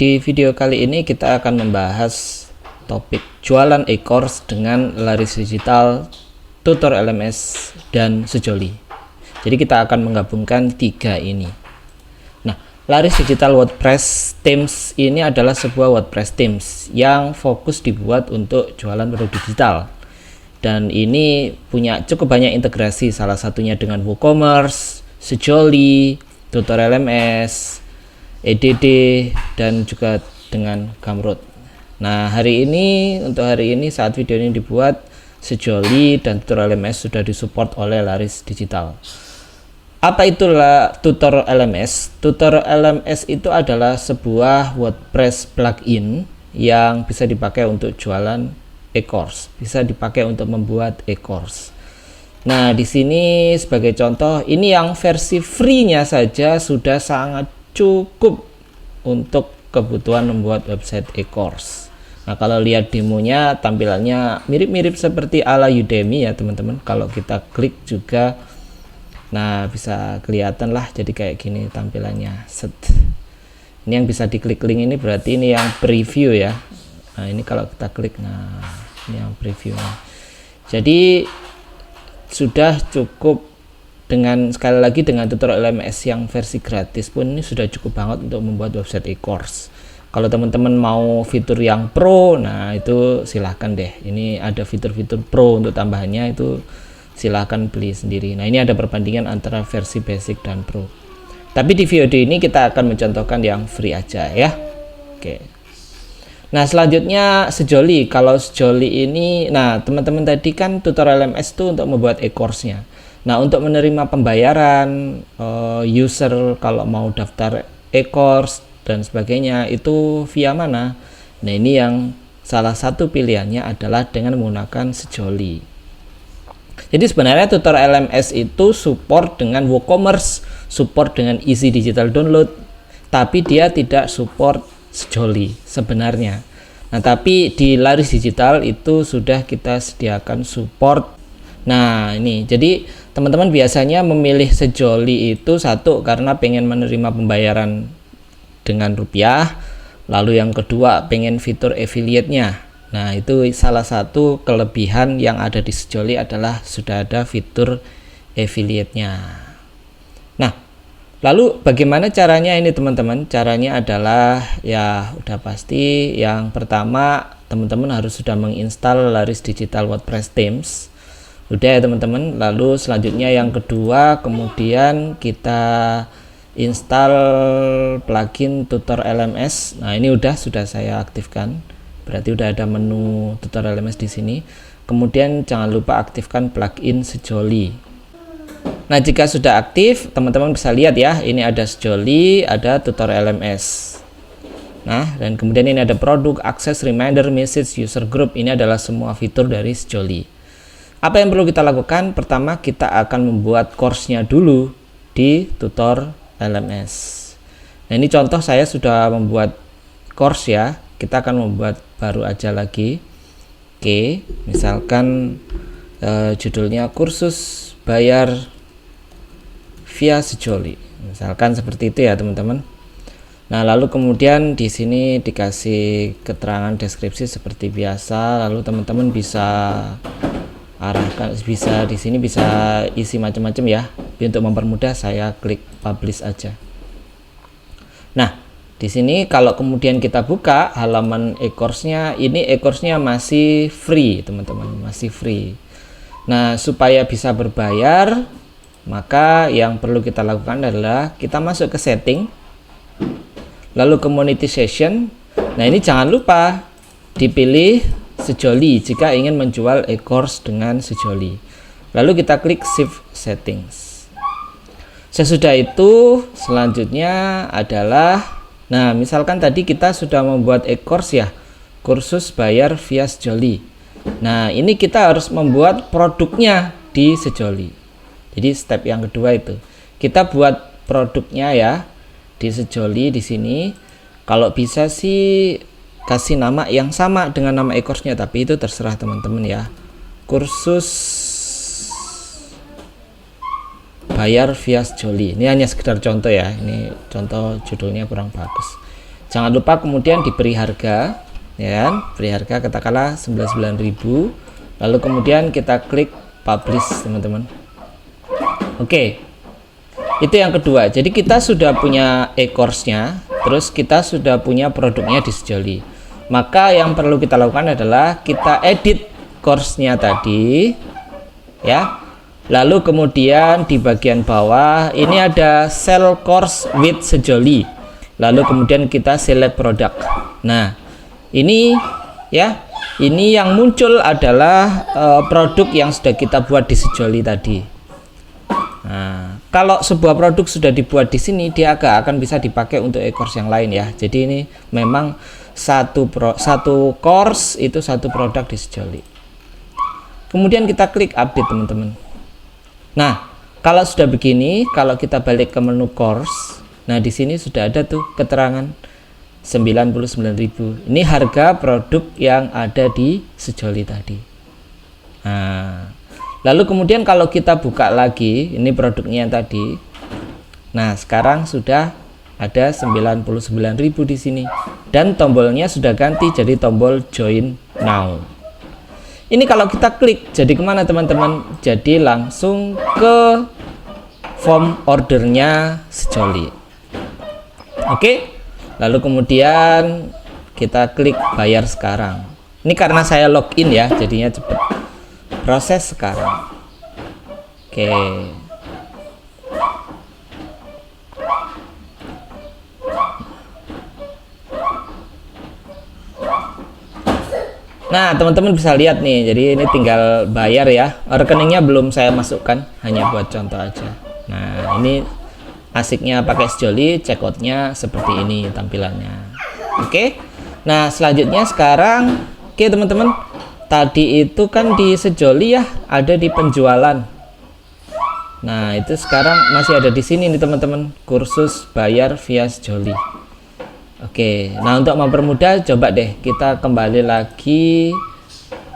Di video kali ini kita akan membahas topik jualan e-course dengan Laris Digital, Tutor LMS, dan Sejoli. Jadi kita akan menggabungkan tiga ini. Nah, Laris Digital WordPress Themes ini adalah sebuah WordPress Themes yang fokus dibuat untuk jualan produk digital. Dan ini punya cukup banyak integrasi, salah satunya dengan WooCommerce, Sejoli, Tutor LMS, EDD, dan juga dengan Gumroad. Nah, untuk hari ini saat video ini dibuat, Sejoli dan Tutor LMS sudah disupport oleh Laris Digital. Apa itulah Tutor LMS? Tutor LMS itu adalah sebuah WordPress plugin yang bisa dipakai untuk jualan e-course, bisa dipakai untuk membuat e-course. Nah, di sini sebagai contoh, ini yang versi free-nya saja sudah sangat cukup untuk kebutuhan membuat website e-course. Nah, kalau lihat demonya, tampilannya mirip-mirip seperti ala Udemy ya teman-teman. Kalau kita klik juga, nah bisa kelihatan lah, jadi kayak gini tampilannya. Set. Ini yang bisa diklik link ini berarti ini yang preview ya. Nah, ini kalau kita klik, nah ini yang previewnya. Jadi sudah cukup. Dengan sekali lagi dengan Tutor LMS yang versi gratis pun ini sudah cukup banget untuk membuat website e-course. Kalau teman-teman mau fitur yang pro, nah itu silahkan deh. Ini ada fitur-fitur pro untuk tambahannya, itu silahkan beli sendiri. Nah, ini ada perbandingan antara versi basic dan pro. Tapi di video ini kita akan mencontohkan yang free aja ya. Oke. Nah, selanjutnya Sejoli. Kalau Sejoli ini, nah teman-teman tadi kan Tutor LMS itu untuk membuat e-course-nya. Nah, untuk menerima pembayaran user kalau mau daftar e-course dan sebagainya itu via mana? Nah, ini yang salah satu pilihannya adalah dengan menggunakan Sejoli. Jadi sebenarnya Tutor LMS itu support dengan WooCommerce, support dengan Easy Digital Download, tapi dia tidak support Sejoli sebenarnya. Nah, tapi di Laris Digital itu sudah kita sediakan support. Nah, ini jadi teman-teman biasanya memilih Sejoli itu satu karena pengen menerima pembayaran dengan rupiah, lalu yang kedua pengen fitur affiliate-nya. Nah, itu salah satu kelebihan yang ada di Sejoli adalah sudah ada fitur affiliate-nya. Nah, lalu bagaimana caranya ini teman-teman? Caranya adalah ya udah pasti yang pertama teman-teman harus sudah menginstal Laris Digital WordPress Themes. Udah ya teman-teman. Lalu selanjutnya yang kedua, kemudian kita install plugin Tutor LMS. Nah, ini sudah saya aktifkan. Berarti udah ada menu Tutor LMS di sini. Kemudian jangan lupa aktifkan plugin Sejoli. Nah, jika sudah aktif, teman-teman bisa lihat ya, ini ada Sejoli, ada Tutor LMS. Nah, dan kemudian ini ada produk, akses, reminder, message, user group. Ini adalah semua fitur dari Sejoli. Apa yang perlu kita lakukan? Pertama, kita akan membuat course-nya dulu di Tutor LMS. Nah, ini contoh saya sudah membuat course ya. Kita akan membuat baru aja lagi. Oke, misalkan judulnya kursus bayar via Sejoli. Misalkan seperti itu ya, teman-teman. Nah, lalu kemudian di sini dikasih keterangan deskripsi seperti biasa. Lalu teman-teman bisa arahkan, bisa di sini bisa isi macam-macam ya. Untuk mempermudah saya klik publish aja. Nah, di sini kalau kemudian kita buka halaman e-course-nya, ini e-course-nya masih free, teman-teman, masih free. Nah, supaya bisa berbayar, maka yang perlu kita lakukan adalah kita masuk ke setting, lalu ke monetization. Nah, ini jangan lupa dipilih Sejoli jika ingin menjual e-course dengan Sejoli. Lalu kita klik save settings. Sesudah itu selanjutnya adalah, nah misalkan tadi kita sudah membuat e-course ya, kursus bayar via Sejoli. Nah, ini kita harus membuat produknya di Sejoli. Jadi step yang kedua itu kita buat produknya ya di Sejoli di sini. Kalau bisa sih kasih nama yang sama dengan nama e-course-nya, tapi itu terserah teman-teman ya. Kursus bayar via Sejoli. Ini hanya sekedar contoh ya. Ini contoh, judulnya kurang bagus. Jangan lupa kemudian diberi harga, ya kan? Beri harga katakanlah 99.000. Lalu kemudian kita klik publish, teman-teman. Oke. Itu yang kedua. Jadi kita sudah punya e-course-nya, terus kita sudah punya produknya di Sejoli. Maka yang perlu kita lakukan adalah kita edit course-nya tadi, ya. Lalu kemudian di bagian bawah ini ada sell course with Sejoli. Lalu kemudian kita select produk. Nah, ini ya, ini yang muncul adalah produk yang sudah kita buat di Sejoli tadi. Nah, kalau sebuah produk sudah dibuat di sini, dia akan bisa dipakai untuk e-course yang lain ya. Jadi ini memang satu course itu satu produk di Sejoli. Kemudian kita klik update, teman-teman. Nah, kalau sudah begini, kalau kita balik ke menu course, nah di sini sudah ada tuh keterangan 99.000. Ini harga produk yang ada di Sejoli tadi. Nah, lalu kemudian kalau kita buka lagi, ini produknya yang tadi. Nah, sekarang sudah ada 99.000 di sini. Dan tombolnya sudah ganti jadi tombol join now. Ini kalau kita klik, jadi kemana teman-teman? Jadi langsung ke form ordernya Sejoli. Oke, lalu kemudian kita klik bayar sekarang. Ini karena saya login ya, jadinya cepat. Proses sekarang. Oke. Nah, teman-teman bisa lihat nih, jadi ini tinggal bayar ya. Rekeningnya belum saya masukkan, hanya buat contoh aja. Nah, ini asiknya pakai Sejoli, checkoutnya seperti ini tampilannya. Oke. Nah, selanjutnya sekarang, oke teman-teman, tadi itu kan di Sejoli ya, ada di penjualan. Nah, itu sekarang masih ada di sini nih teman-teman, kursus bayar via Sejoli. Oke, nah untuk mempermudah coba deh kita kembali lagi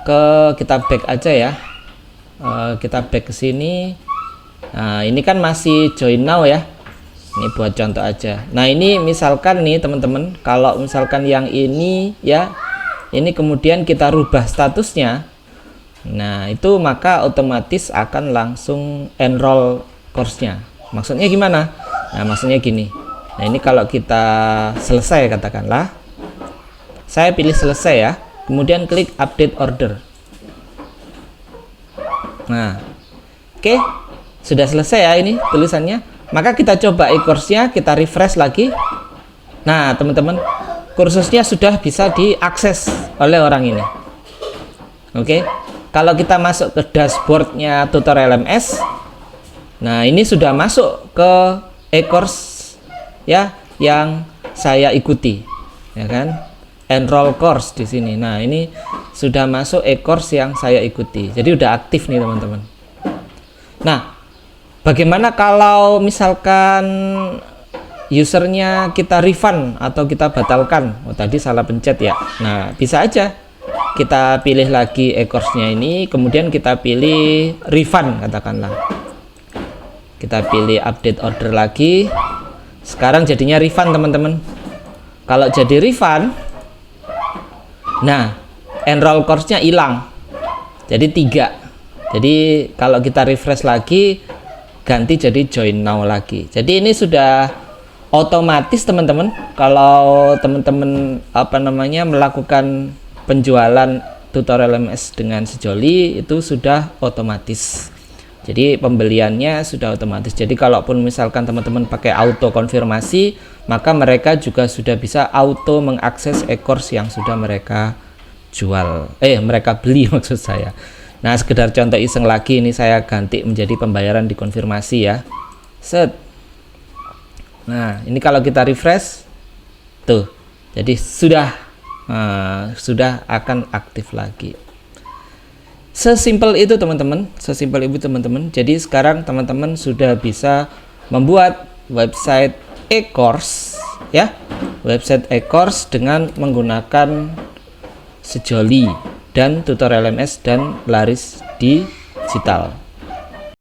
ke kita back aja ya. Kita back ke sini. Nah, ini kan masih join now ya. Ini buat contoh aja. Nah, ini misalkan nih teman-teman, kalau misalkan yang ini ya, ini kemudian kita rubah statusnya. Nah, itu maka otomatis akan langsung enroll course-nya. Maksudnya gimana? Nah, maksudnya gini. Nah, ini kalau kita selesai katakanlah, saya pilih selesai ya, kemudian klik update order. Nah, oke, sudah selesai ya ini tulisannya. Maka kita coba e-course-nya, kita refresh lagi. Nah, teman-teman, kursusnya sudah bisa diakses oleh orang ini. Oke, kalau kita masuk ke dashboard-nya Tutor LMS, nah ini sudah masuk ke e-course ya yang saya ikuti, ya kan, enroll course di sini. Nah, ini sudah masuk e-course yang saya ikuti, jadi udah aktif nih teman-teman. Nah, bagaimana kalau misalkan usernya kita refund atau kita batalkan? Oh, tadi salah pencet ya. Nah, bisa aja kita pilih lagi e-course-nya ini, kemudian kita pilih refund katakanlah. Kita pilih update order lagi. Sekarang jadinya refund teman-teman. Kalau jadi refund, nah enroll course-nya hilang, jadi 3. Jadi kalau kita refresh lagi, ganti jadi join now lagi. Jadi ini sudah otomatis teman-teman. Kalau teman-teman melakukan penjualan Tutor LMS dengan Sejoli, itu sudah otomatis. Jadi pembeliannya sudah otomatis. Jadi kalaupun misalkan teman-teman pakai auto konfirmasi, maka mereka juga sudah bisa auto mengakses e-course yang sudah mereka jual. Mereka beli maksud saya. Nah, sekedar contoh iseng lagi, ini saya ganti menjadi pembayaran dikonfirmasi ya. Set. Nah, ini kalau kita refresh, tuh. Jadi sudah akan aktif lagi. Sesimpel itu teman-teman, Jadi sekarang teman-teman sudah bisa membuat website e-course ya, website e-course dengan menggunakan Sejoli dan Tutor LMS dan Laris Digital.